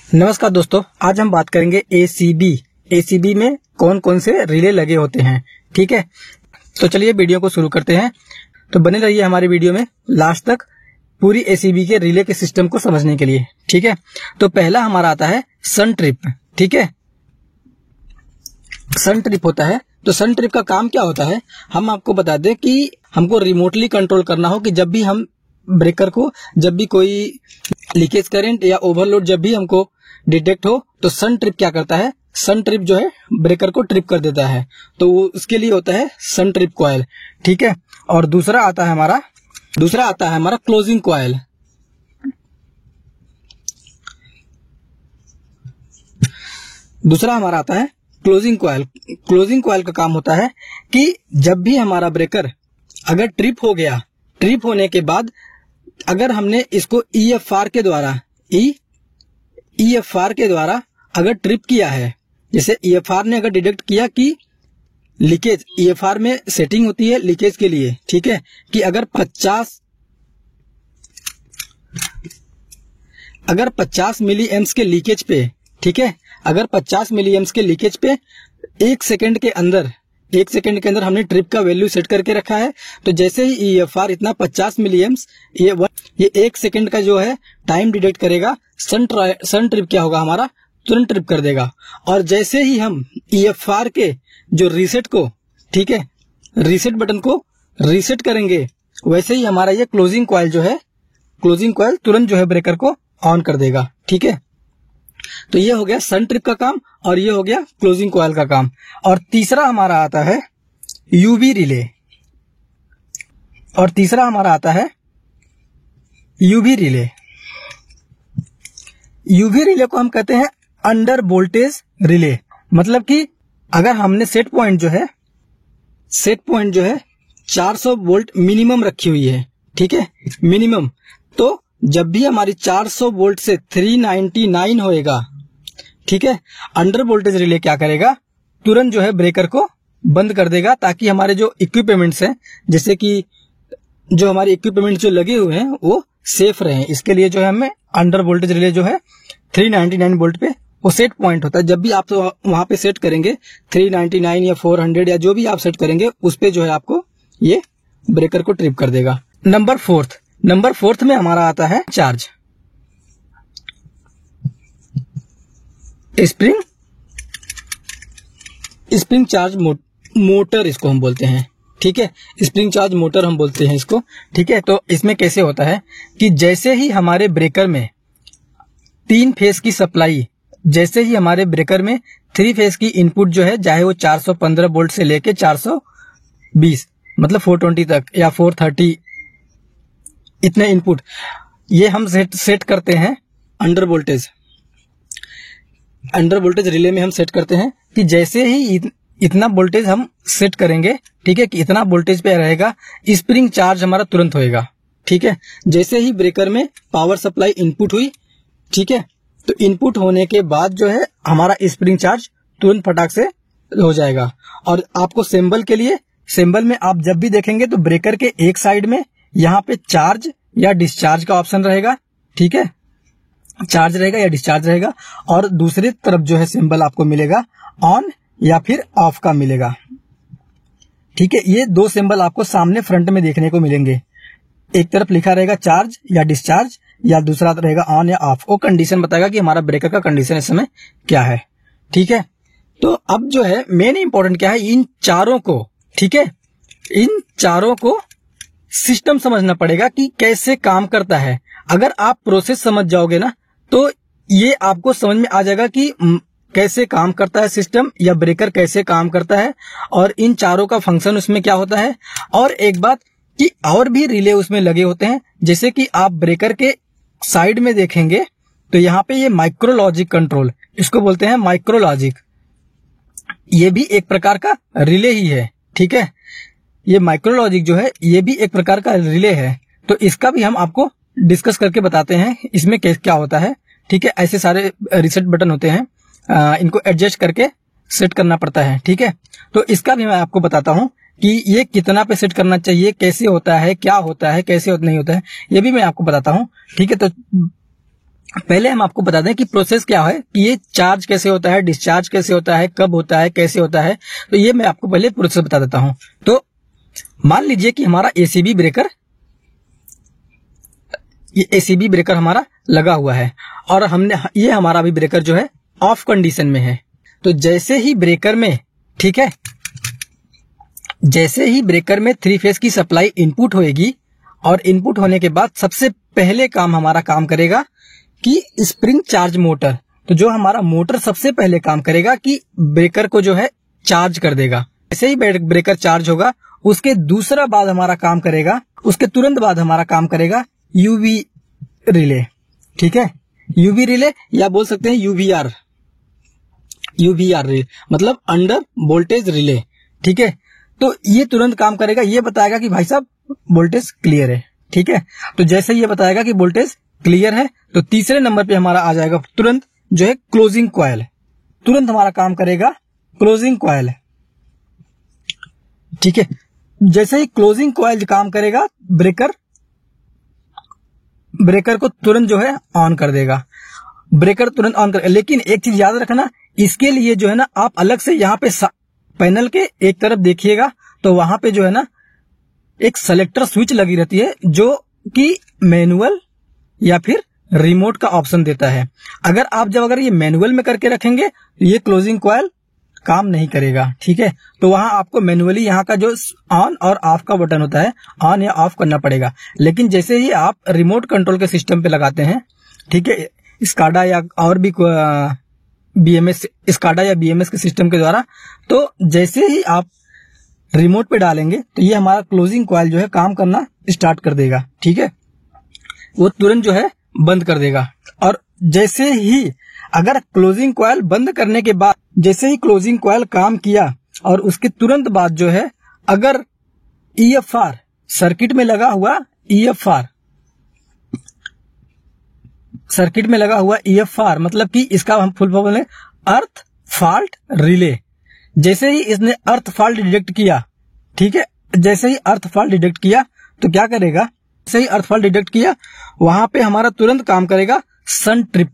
नमस्कार दोस्तों, आज हम बात करेंगे एसीबी में कौन कौन से रिले लगे होते हैं। ठीक है, तो चलिए वीडियो को शुरू करते हैं। तो बने रहिए हमारे वीडियो में लास्ट तक पूरी एसीबी के रिले के सिस्टम को समझने के लिए। ठीक है, तो पहला हमारा आता है सन ट्रिप। ठीक है, सन ट्रिप होता है। तो सन ट्रिप का काम क्या होता है, हम आपको बता दें कि हमको रिमोटली कंट्रोल करना हो कि जब भी हम ब्रेकर को, जब भी कोई लीकेज करंट या ओवरलोड जब भी हमको डिटेक्ट हो, तो सन ट्रिप क्या करता है, सन ट्रिप जो है ब्रेकर को ट्रिप कर देता है। तो उसके लिए होता है सन ट्रिप कॉइल। ठीक है, और दूसरा आता है हमारा क्लोजिंग कॉइल। दूसरा हमारा आता है क्लोजिंग कॉइल। क्लोजिंग कॉइल का काम होता है कि जब भी हमारा ब्रेकर अगर ट्रिप हो गया, ट्रिप होने के बाद अगर हमने इसको ईएफआर के द्वारा अगर ट्रिप किया है, जैसे ईएफआर ने अगर डिटेक्ट किया कि लीकेज, ईएफआर में सेटिंग होती है लीकेज के लिए। ठीक है, कि अगर 50 मिली एम्स के लीकेज पे, ठीक है, अगर 50 मिली एम्स के लीकेज पे एक सेकंड के अंदर हमने ट्रिप का वैल्यू सेट करके रखा है, तो जैसे ही ईएफआर इतना 50 मिली एम्स ये एक सेकंड का जो है टाइम डिटेक्ट करेगा, सन ट्रिप क्या होगा हमारा, तुरंत ट्रिप कर देगा। और जैसे ही हम ईएफआर के जो रीसेट को, ठीक है, रीसेट बटन को रीसेट करेंगे, वैसे ही हमारा ये क्लोजिंग कॉइल जो है, क्लोजिंग कॉइल तुरंत जो है ब्रेकर को ऑन कर देगा। ठीक है, तो ये हो गया सन ट्रिप का काम और ये हो गया क्लोजिंग कॉइल का काम। और तीसरा हमारा आता है यूवी रिले। यूवी रिले को हम कहते हैं अंडर वोल्टेज रिले। मतलब कि अगर हमने सेट पॉइंट जो है 400 वोल्ट मिनिमम रखी हुई है, ठीक है, मिनिमम, तो जब भी हमारी 400 वोल्ट से 399 होएगा, ठीक है, अंडर वोल्टेज रिले क्या करेगा, तुरंत जो है ब्रेकर को बंद कर देगा, ताकि हमारे जो इक्विपमेंट्स हैं, जैसे कि जो हमारे इक्विपमेंट जो लगे हुए हैं वो सेफ रहें। इसके लिए जो है हमें अंडर वोल्टेज रिले जो है 399 वोल्ट पे वो सेट पॉइंट होता है। जब भी आप तो वहां पे सेट करेंगे 399 या 400 या जो भी आप सेट करेंगे, उस पे जो है आपको ये ब्रेकर को ट्रिप कर देगा। नंबर फोर्थ में हमारा आता है चार्ज, स्प्रिंग चार्ज मोटर इसको हम बोलते हैं। ठीक है, स्प्रिंग चार्ज मोटर हम बोलते हैं इसको। ठीक है, तो इसमें कैसे होता है कि जैसे ही हमारे ब्रेकर में 3 फेज की सप्लाई, जैसे ही हमारे ब्रेकर में 3 फेज की इनपुट जो है, चाहे वो 415 वोल्ट से लेके 420 मतलब 420 तक या 430 इतने इनपुट, ये हम सेट करते हैं अंडर वोल्टेज रिले में हम सेट करते हैं कि जैसे ही इतना वोल्टेज हम सेट करेंगे, ठीक है, कि इतना वोल्टेज पे रहेगा, स्प्रिंग चार्ज हमारा तुरंत होएगा। ठीक है, जैसे ही ब्रेकर में पावर सप्लाई इनपुट हुई, ठीक है, तो इनपुट होने के बाद जो है हमारा स्प्रिंग चार्ज तुरंत फटाक से हो जाएगा। और आपको सिंबल में आप जब भी देखेंगे तो ब्रेकर के एक साइड में यहाँ पे चार्ज या डिस्चार्ज का ऑप्शन रहेगा। ठीक है, चार्ज रहेगा या डिस्चार्ज रहेगा, और दूसरी तरफ जो है सिंबल आपको मिलेगा ऑन या फिर ऑफ का मिलेगा। ठीक है, ये 2 सिंबल आपको सामने फ्रंट में देखने को मिलेंगे। एक तरफ लिखा रहेगा चार्ज या डिस्चार्ज, या दूसरा रहेगा ऑन या ऑफ। वो कंडीशन बताएगा कि हमारा ब्रेकर का कंडीशन इस समय क्या है। ठीक है, तो अब जो है मेन इंपॉर्टेंट क्या है, इन चारों को, ठीक है, इन चारों को सिस्टम समझना पड़ेगा कि कैसे काम करता है। अगर आप प्रोसेस समझ जाओगे ना, तो ये आपको समझ में आ जाएगा कि कैसे काम करता है सिस्टम, या ब्रेकर कैसे काम करता है, और इन चारों का फंक्शन उसमें क्या होता है। और एक बात कि और भी रिले उसमें लगे होते हैं, जैसे कि आप ब्रेकर के साइड में देखेंगे तो यहाँ पे ये माइक्रोलॉजिक कंट्रोल, इसको बोलते हैं माइक्रोलॉजिक, ये भी एक प्रकार का रिले ही है। ठीक है, ये माइक्रोलॉजिक जो है ये भी एक प्रकार का रिले है। तो इसका भी हम आपको डिस्कस करके बताते हैं इसमें क्या होता है। ठीक है, ऐसे सारे रीसेट बटन होते हैं, इनको एडजस्ट करके सेट करना पड़ता है। ठीक है, तो इसका भी मैं आपको बताता हूं कि ये कितना पे सेट करना चाहिए, कैसे होता है, क्या होता है, कैसे नहीं होता है, ये भी मैं आपको बताता हूं। ठीक है, तो पहले हम आपको बता दें कि प्रोसेस क्या है, कि ये चार्ज कैसे होता है, डिस्चार्ज कैसे होता है, कब होता है, कैसे होता है। तो ये मैं आपको पहले प्रोसेस बता देता हूं। तो मान लीजिए कि हमारा एसीबी ब्रेकर, ये एसीबी ब्रेकर हमारा लगा हुआ है और ये हमारा भी ब्रेकर जो है ऑफ कंडीशन में है। तो जैसे ही ब्रेकर में, ठीक है, जैसे ही ब्रेकर में 3 फेज की सप्लाई इनपुट होएगी और इनपुट होने के बाद सबसे पहले काम हमारा काम करेगा कि स्प्रिंग चार्ज मोटर। तो जो हमारा मोटर सबसे पहले काम करेगा कि ब्रेकर को जो है चार्ज कर देगा। जैसे ही ब्रेकर चार्ज होगा उसके दूसरा बाद हमारा काम करेगा, उसके तुरंत बाद हमारा काम करेगा यूवी रिले, ठीक है, यूवी रिले या बोल सकते हैं यूवीआर रिले, मतलब अंडर वोल्टेज रिले, ठीक है। तो ये तुरंत काम करेगा, ये बताएगा कि भाई साहब वोल्टेज क्लियर है, ठीक है। तो जैसे ये बताएगा कि वोल्टेज क्लियर है तो तीसरे नंबर पे हमारा आ जाएगा तुरंत जो है क्लोजिंग कॉइल, तुरंत हमारा काम करेगा क्लोजिंग कॉइल, ठीक है। जैसे ही क्लोजिंग कॉइल काम करेगा ब्रेकर को तुरंत जो है ऑन कर देगा, ब्रेकर तुरंत ऑन कर। लेकिन एक चीज याद रखना, इसके लिए जो है ना आप अलग से यहाँ पे पैनल के एक तरफ देखिएगा तो वहां पे जो है ना एक सेलेक्टर स्विच लगी रहती है जो कि मैनुअल या फिर रिमोट का ऑप्शन देता है। अगर ये मैनुअल में करके रखेंगे तो ये क्लोजिंग कॉइल काम नहीं करेगा, ठीक है। तो वहां आपको मैनुअली यहाँ का जो ऑन और ऑफ का बटन होता है ऑन या ऑफ करना पड़ेगा। लेकिन जैसे ही आप रिमोट कंट्रोल के सिस्टम पे लगाते हैं, ठीक है, स्काडा या और भी बीएमएस, स्काडा या बीएमएस के सिस्टम के द्वारा, तो जैसे ही आप रिमोट पे डालेंगे तो ये हमारा क्लोजिंग कॉइल जो है काम करना स्टार्ट कर देगा, ठीक है, वो तुरंत जो है बंद कर देगा। और जैसे ही अगर क्लोजिंग कॉइल बंद करने के बाद, जैसे ही क्लोजिंग कॉइल काम किया और उसके तुरंत बाद जो है अगर ईएफआर सर्किट में लगा हुआ, सर्किट में लगा हुआ ईएफआर मतलब कि इसका हम फुल फॉर्म बोले अर्थ फॉल्ट रिले। जैसे ही इसने अर्थ फॉल्ट डिटेक्ट किया, ठीक है, जैसे ही अर्थ फॉल्ट डिटेक्ट किया तो क्या करेगा, जैसे ही अर्थ फॉल्ट डिटेक्ट किया वहां पे हमारा तुरंत काम करेगा सन ट्रिप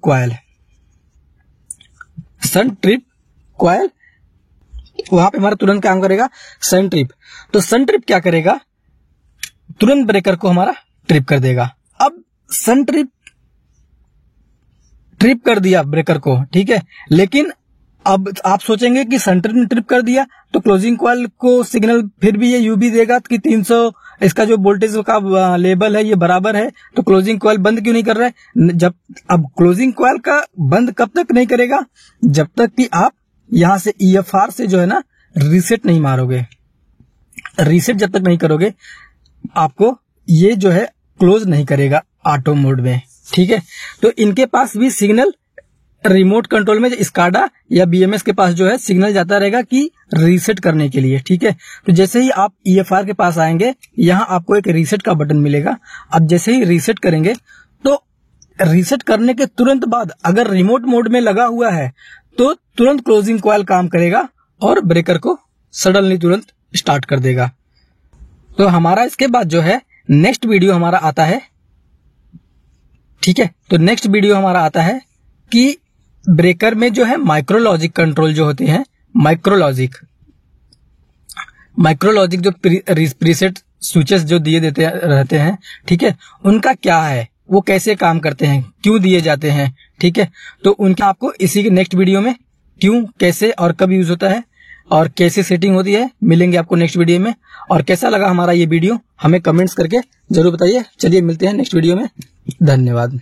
कॉइल, वहां पे हमारा तुरंत काम करेगा सन ट्रिप। तो सन ट्रिप क्या करेगा, तुरंत ब्रेकर को हमारा ट्रिप कर देगा। अब सन ट्रिप कर दिया ब्रेकर को, ठीक है, लेकिन अब आप सोचेंगे कि सन ट्रिप ने ट्रिप कर दिया तो क्लोजिंग कॉइल को सिग्नल फिर भी ये यूबी देगा कि 300 इसका जो वोल्टेज का लेवल है ये बराबर है, तो क्लोजिंग कॉइल बंद क्यों नहीं कर रहा है। जब अब क्लोजिंग कॉइल का बंद कब तक नहीं करेगा, जब तक कि आप यहां से ईएफआर से जो है ना रीसेट नहीं मारोगे। रीसेट जब तक नहीं करोगे आपको ये जो है क्लोज नहीं करेगा ऑटो मोड में, ठीक है। तो इनके पास भी सिग्नल रिमोट कंट्रोल में स्काडा या बीएमएस के पास जो है सिग्नल जाता रहेगा कि रीसेट करने के लिए, ठीक है। तो जैसे ही आप ईएफआर के पास आएंगे यहां आपको एक रीसेट का बटन मिलेगा। अब जैसे ही रीसेट करेंगे तो रीसेट करने के तुरंत बाद अगर रिमोट मोड में लगा हुआ है तो तुरंत क्लोजिंग कॉइल काम करेगा और ब्रेकर को सडनली तुरंत स्टार्ट कर देगा। तो हमारा इसके बाद जो है नेक्स्ट वीडियो हमारा आता है, ठीक है। तो नेक्स्ट वीडियो हमारा आता है कि ब्रेकर में जो है माइक्रोलॉजिक कंट्रोल जो होते हैं, माइक्रोलॉजिक जो प्रीसेट स्विचेस जो दिए देते रहते हैं, ठीक है, उनका क्या है, वो कैसे काम करते हैं, क्यों दिए जाते हैं, ठीक है। तो उनका आपको इसी के नेक्स्ट वीडियो में क्यों, कैसे और कब यूज होता है और कैसे सेटिंग होती है मिलेंगे आपको नेक्स्ट वीडियो में। और कैसा लगा हमारा ये वीडियो हमें कमेंट्स करके जरूर बताइए। चलिए मिलते हैं नेक्स्ट वीडियो में, धन्यवाद।